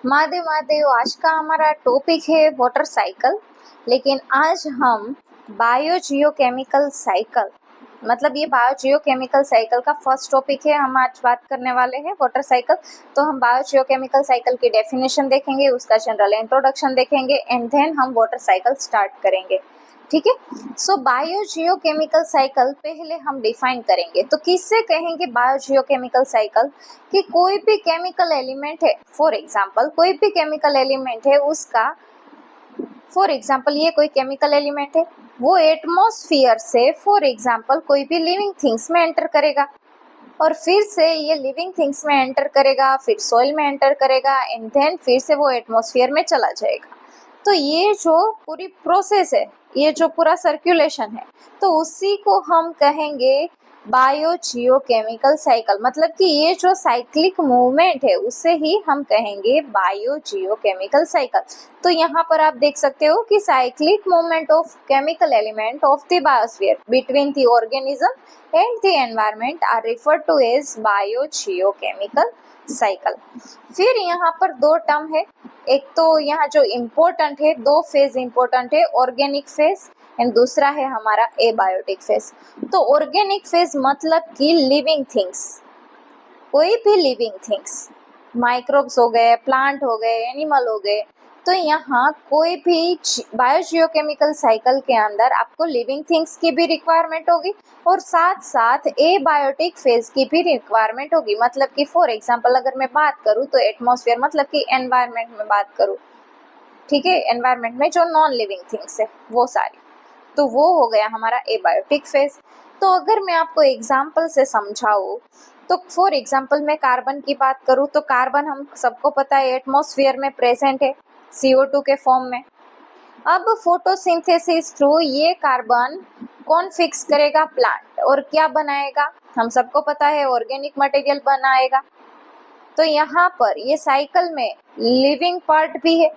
महादेव महादेव। आज का हमारा टॉपिक है वाटर साइकिल। लेकिन आज हम बायोजियोकेमिकल साइकिल, मतलब ये बायोजियोकेमिकल साइकिल का फर्स्ट टॉपिक है। हम आज बात करने वाले हैं वाटर साइकिल। तो हम बायोजियोकेमिकल साइकिल की डेफिनेशन देखेंगे, उसका जनरल इंट्रोडक्शन देखेंगे एंड देन हम वाटर साइकिल स्टार्ट करेंगे। ठीक है। सो बायोजियोकेमिकल साइकिल पहले हम डिफाइन करेंगे। तो किससे कहेंगे बायोजियोकेमिकल साइकिल? कि कोई भी केमिकल एलिमेंट है, फॉर एग्जांपल कोई भी केमिकल एलिमेंट है उसका, फॉर एग्जांपल ये कोई केमिकल एलिमेंट है, वो एटमॉस्फेयर से फॉर एग्जांपल कोई भी लिविंग थिंग्स में एंटर करेगा और फिर से ये लिविंग थिंग्स में एंटर करेगा, फिर सॉइल में एंटर करेगा एंड देन फिर से वो एटमॉस्फेयर में चला जाएगा। तो ये जो पूरी प्रोसेस है, ये जो पूरा सर्कुलेशन है, तो उसी को हम कहेंगे बायोजियोकेमिकल साइकिल। मतलब कि ये जो साइक्लिक मूवमेंट है उसे ही हम कहेंगे बायोजियोकेमिकल साइकिल। तो यहाँ पर आप देख सकते हो कि cyclic movement of chemical element of the biosphere between the organism and the environment are referred to as biogeochemical cycle. फिर यहाँ पर दो टर्म है। एक तो यहाँ जो इम्पोर्टेंट है, दो फेज इम्पोर्टेंट है, ऑर्गेनिक फेज एंड दूसरा है हमारा एबायोटिक फेज। तो ऑर्गेनिक फेज मतलब कि लिविंग थिंग्स, कोई भी लिविंग थिंग्स, माइक्रोब्स हो गए, प्लांट हो गए, एनिमल हो गए। तो यहाँ कोई भी बायोजियोकेमिकल साइकिल के अंदर आपको लिविंग थिंग्स की भी रिक्वायरमेंट होगी और साथ साथ एबायोटिक फेज की भी रिक्वायरमेंट होगी। मतलब कि फॉर एग्जांपल अगर मैं बात करूँ तो एटमॉस्फेयर मतलब कि एनवायरनमेंट में बात करूँ, ठीक है, एनवायरनमेंट में जो नॉन लिविंग थिंग्स है वो सारी, तो वो हो गया हमारा एबायोटिक फेज। तो अगर मैं आपको एग्जाम्पल से समझाऊँ तो फॉर एग्जाम्पल मैं कार्बन की बात करूँ तो कार्बन हम सबको पता है एटमॉस्फेयर में प्रेजेंट है CO2 के फॉर्म में। अब फोटोसिंथेसिस थ्रू ये कार्बन कौन फिक्स करेगा? प्लांट। और क्या बनाएगा? हम सबको पता है ऑर्गेनिक मटेरियल बनाएगा। तो यहाँ पर ये साइकिल में लिविंग पार्ट भी है।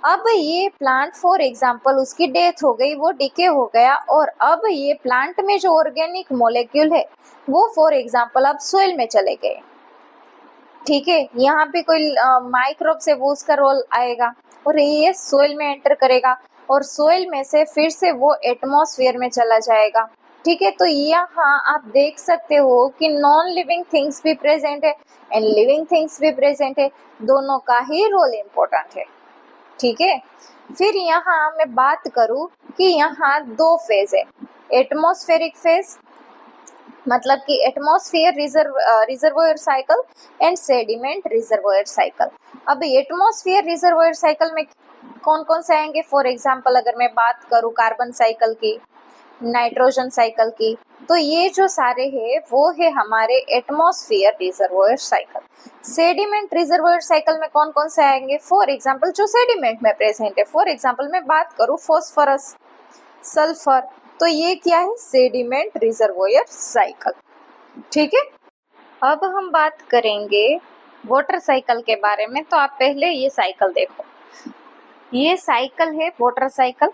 अब ये प्लांट फॉर एग्जांपल उसकी डेथ हो गई, वो डिके हो गया और अब ये प्लांट में जो ऑर्गेनिक मॉलिक्यूल है वो फॉर एग्जांपल अब सोइल में चले गए। ठीक है, यहाँ पे कोई माइक्रोब से वो उसका रोल आएगा और ये सोइल में एंटर करेगा और सोइल में से फिर से वो एटमॉस्फेयर में चला जाएगा। ठीक है, तो यहाँ आप देख सकते हो कि नॉन लिविंग थिंग्स भी प्रेजेंट है एंड लिविंग थिंग्स भी प्रेजेंट है, दोनों का ही रोल इम्पोर्टेंट है। ठीक है, फिर यहाँ मैं बात करूँ कि यहाँ दो फेज है, एटमॉस्फेरिक फेज मतलब कि atmosphere reservoir cycle and sediment reservoir cycle. अब एटमॉस्फेयर रिजर्वोयर साइकिल में कौन कौन से आएंगे? फॉर एग्जांपल अगर मैं बात करूँ कार्बन साइकिल की, नाइट्रोजन साइकिल की, तो ये जो सारे हैं वो है हमारे atmosphere reservoir cycle. Sediment reservoir cycle में कौन कौन से आएंगे? फॉर एग्जांपल जो सेडिमेंट में प्रेजेंट है, फॉर एग्जांपल मैं बात करूँ फॉस्फोरस, सल्फर, तो ये क्या है? Sediment reservoir cycle. ठीक है, अब हम बात करेंगे वाटर साइकिल के बारे में। तो आप पहले ये साइकिल देखो, ये साइकिल है वाटर साइकिल।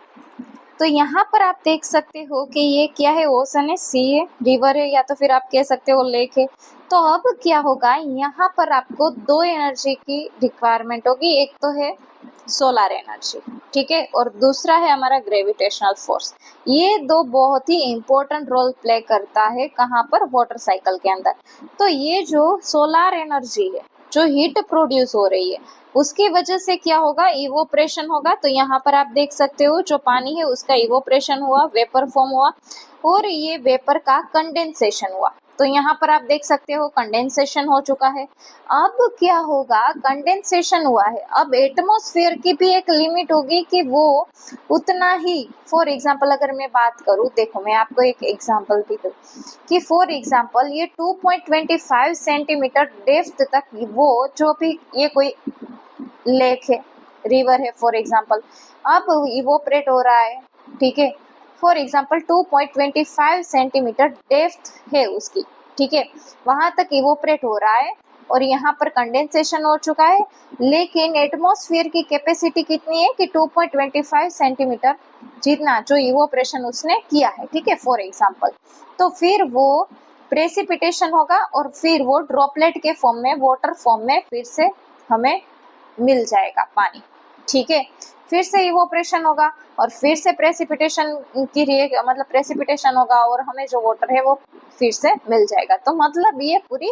तो यहाँ पर आप देख सकते हो कि ये क्या है? ओशन है, सी है, रिवर है, या तो फिर आप कह सकते हो लेक है। तो अब क्या होगा, यहाँ पर आपको दो एनर्जी की रिक्वायरमेंट होगी। एक तो है सोलर एनर्जी, ठीक है, और दूसरा है हमारा ग्रेविटेशनल फोर्स। ये दो बहुत ही इंपॉर्टेंट रोल प्ले करता है कहाँ पर? वाटर साइकिल के अंदर। तो ये जो सोलर एनर्जी है, जो हीट प्रोड्यूस हो रही है, उसकी वजह से क्या होगा? इवोपरेशन होगा। तो यहाँ पर आप देख सकते हो जो पानी है उसका इवोपरेशन हुआ, वेपर फॉर्म हुआ और ये वेपर का कंडेंसेशन हुआ। तो यहाँ पर आप देख सकते हो कंडेंसेशन हो चुका है। अब क्या होगा? कंडेंसेशन हुआ है, अब एटमॉस्फेयर की भी एक लिमिट होगी कि वो उतना ही, फॉर एग्जांपल अगर मैं बात करूँ, देखो मैं आपको एक एग्जांपल भी दूँ कि फॉर एग्जांपल ये 2.25 सेंटीमीटर डेप्थ तक वो जो भी ये कोई लेक है, रिवर है फॉर एग्जांपल, अब इवोपरेट हो रहा है। ठीक है, फॉर एग्जांपल 2.25 सेंटीमीटर डेप्थ है उसकी, ठीक है, वहां तक इवोपरेट हो रहा है और यहाँ पर कंडेंसेशन हो चुका है। लेकिन एटमॉस्फेयर की कैपेसिटी कितनी है कि 2.25 सेंटीमीटर जितना जो इवोपरेशन उसने किया है, ठीक है, फॉर एग्जांपल। तो फिर वो प्रेसिपिटेशन होगा और फिर वो ड्रॉपलेट के फॉर्म में, वाटर फॉर्म में फिर से हमें मिल जाएगा पानी, ठीक है। फिर से इवोपरेशन होगा और फिर से प्रेसिपिटेशन की मतलब प्रेसिपिटेशन होगा और हमें जो वाटर है वो फिर से मिल जाएगा। तो मतलब ये पूरी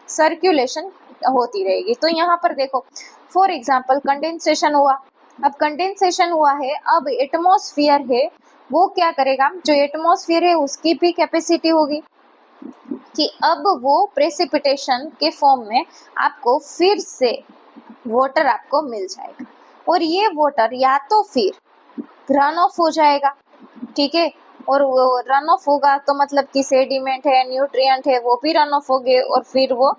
सर्कुलेशन होती रहेगी। तो यहाँ पर देखो फॉर एग्जाम्पल कंडेंसेशन हुआ, अब कंडेंसेशन हुआ है, अब एटमॉस्फेयर है वो क्या करेगा, जो एटमॉस्फेयर है उसकी भी कैपेसिटी होगी कि अब वो प्रेसिपिटेशन के फॉर्म में आपको फिर से वाटर आपको मिल जाएगा और ये वाटर या तो फिर रन ऑफ हो जाएगा, ठीक है, और वो रन ऑफ होगा तो मतलब कि सेडिमेंट है, न्यूट्रिएंट है, वो भी रन ऑफ हो गए और फिर वो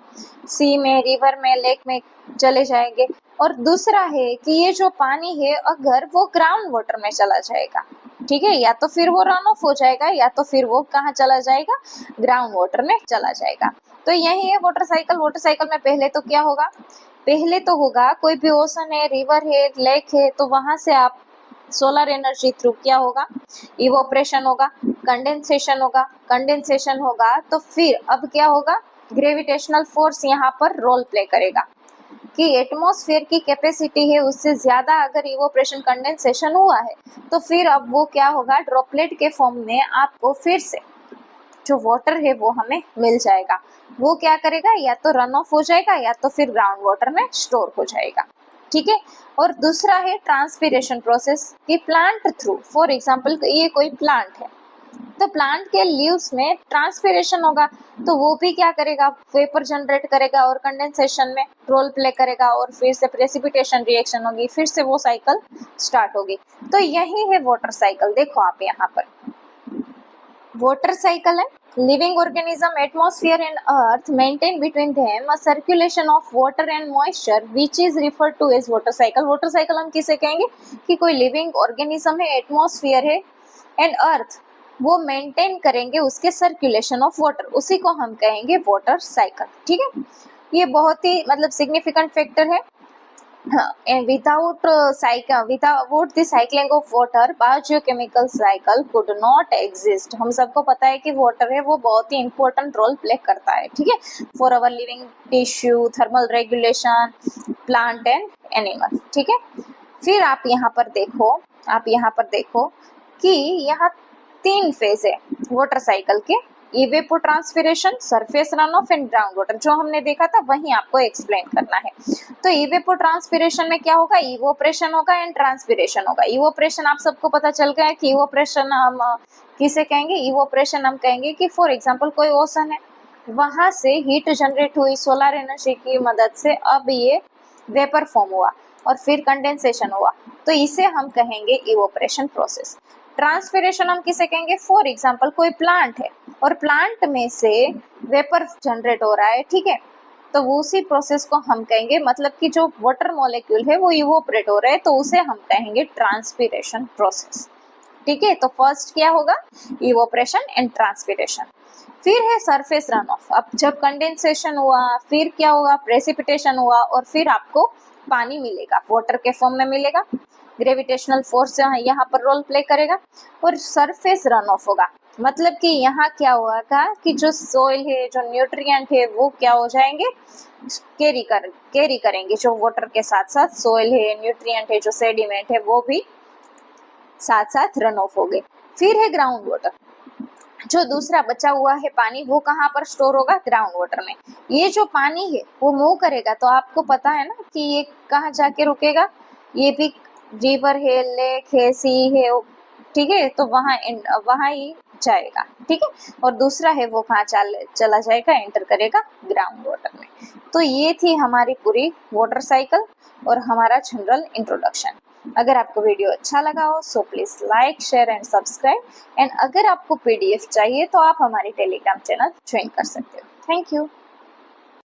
सी में, रिवर में, लेक में चले जाएंगे। और दूसरा है कि ये जो पानी है अगर वो ग्राउंड वाटर में चला जाएगा, ठीक है, या तो फिर वो रन ऑफ हो जाएगा या तो फिर वो कहाँ चला जाएगा, ग्राउंड वाटर में चला जाएगा। तो यही है वाटर साइकिल। वाटर साइकिल में पहले तो क्या होगा, पहले तो होगा कोई भी ओशन है, रिवर है, लेक है, तो वहां से आप सोलर एनर्जी थ्रू क्या होगा, इवोपरेशन होगा, कंडेंसेशन होगा, कंडेंसेशन होगा तो फिर अब क्या होगा, ग्रेविटेशनल फोर्स यहाँ पर रोल प्ले करेगा कि एटमॉस्फेयर की कैपेसिटी है उससे ज्यादा अगर इवोपरेशन कंडेंसेशन हुआ है तो फिर अब वो क्या होगा, ड्रॉपलेट के फॉर्म में आपको फिर से जो वाटर है वो हमें मिल जाएगा। वो क्या करेगा, या तो रन ऑफ हो जाएगा या तो फिर ग्राउंड वाटर में स्टोर हो जाएगा, ठीक है। और दूसरा है ट्रांसपिरेशन प्रोसेस कि प्लांट थ्रू, फॉर एग्जांपल ये कोई प्लांट है तो प्लांट के लीव्स में ट्रांसपिरेशन होगा तो वो भी क्या करेगा, वेपर जनरेट करेगा और कंडेंसेशन में रोल प्ले करेगा और फिर से प्रेसिपिटेशन रिएक्शन होगी, फिर से वो साइकिल स्टार्ट होगी। तो यही है वाटर साइकिल। देखो आप यहाँ पर वाटर साइकिल है, living organism, atmosphere and earth maintain between them a circulation of water and moisture which is referred to as water cycle। water cycle हम किसे कहेंगे कि कोई living organism है, atmosphere है and earth वो मेंटेन करेंगे उसके सर्कुलेशन ऑफ वाटर, उसी को हम कहेंगे वाटर साइकिल, ठीक है। ये बहुत ही मतलब सिग्निफिकेंट फैक्टर है। And without the cycling of water, biogeochemical cycle could not exist। हम सबको पता है कि वाटर है वो बहुत ही इंपॉर्टेंट रोल प्ले करता है, ठीक है, for our living tissue, thermal regulation, plant and animal, ठीक है। फिर आप यहाँ पर देखो कि यहाँ 3 फेज है वाटर साइकिल के, evapotranspiration, surface run of and ground water. जो हमने देखा था वही आपको एक्सप्लेन करना है। तो इवेपोट्रांसपिरेशन में क्या होगा, इवोपरेशन होगा एंड ट्रांसपिरेशन होगा। इवोपरेशन आप सबको पता चल गया है कि इवोपरेशन हम किसे कहेंगे, इवोपरेशन हम कहेंगे कि फॉर एग्जांपल कोई ओशन है वहां से हीट जनरेट हुई सोलर एनर्जी की मदद से, अब ये वेपर फॉर्म हुआ और फिर कंडेंसेशन हुआ, तो इसे हम कहेंगे इवोपरेशन प्रोसेस। ट्रांसपिरेशन हम किसे कहेंगे, फॉर एग्जांपल कोई प्लांट है और प्लांट में से वेपर जनरेट हो रहा है, ठीक है, तो वो उसी प्रोसेस को हम कहेंगे, मतलब कि जो वाटर मॉलिक्यूल है वो इवोपरेट हो रहा है तो उसे हम कहेंगे ट्रांसपिरेशन प्रोसेस, ठीक है। तो फर्स्ट क्या होगा, इवोपरेशन एंड ट्रांसपिरेशन। फिर है सरफेस रन ऑफ। अब जब कंडेंसेशन हुआ फिर क्या होगा, प्रेसिपिटेशन हुआ और फिर आपको पानी मिलेगा, वाटर के फॉर्म में मिलेगा, ग्रेविटेशनल फोर्स यहाँ पर रोल प्ले करेगा और सरफेस रन ऑफ होगा। मतलब कि यहाँ क्या होगा कि जो सोइल है, जो न्यूट्रिएंट है वो क्या हो जाएंगे, कैरी करेंगे, जो वाटर के साथ साथ सोइल है, न्यूट्रिएंट है, जो सेडिमेंट है वो भी साथ साथ रन ऑफ हो गए। फिर है ग्राउंड वाटर, जो दूसरा बचा हुआ है पानी वो कहाँ पर स्टोर होगा, ग्राउंड वाटर में। ये जो पानी है वो मूव करेगा तो आपको पता है ना कि ये कहाँ जाके रुकेगा, ये भी रिवर है, लेक है, सी है, ठीक है, तो वहाँ ही जाएगा, ठीक है। और दूसरा है वो कहाँ चला जाएगा, एंटर करेगा ग्राउंड वाटर में। तो ये थी हमारी पूरी वाटर साइकिल और हमारा जनरल इंट्रोडक्शन। अगर आपको वीडियो अच्छा लगा हो so please like, share and subscribe. And अगर आपको PDF चाहिए तो आप हमारी टेलीग्राम चैनल ज्वाइन कर सकते हो। Thank you.